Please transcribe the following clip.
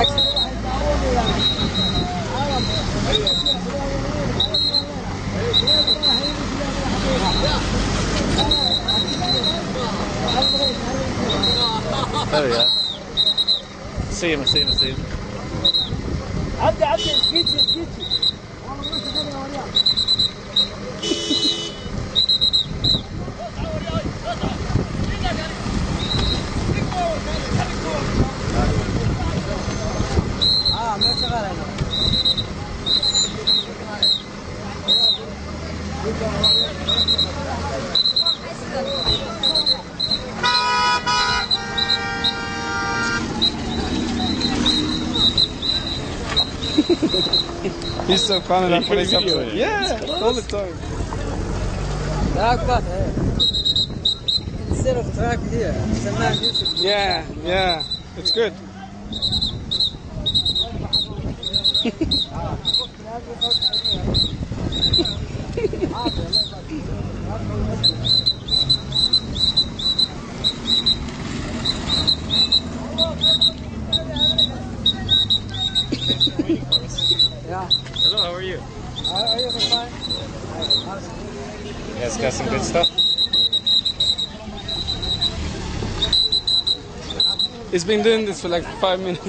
There we go. See him. عدي اسكيتشي ما شغال هنا He's so fun enough when he's up to it. Yeah, all the time. track back instead of track here Salman Yusuf Yeah, it's good. yeah Hello, how are you? are you fine Yeah, it's got some good stuff. He's been doing this for like 5 minutes.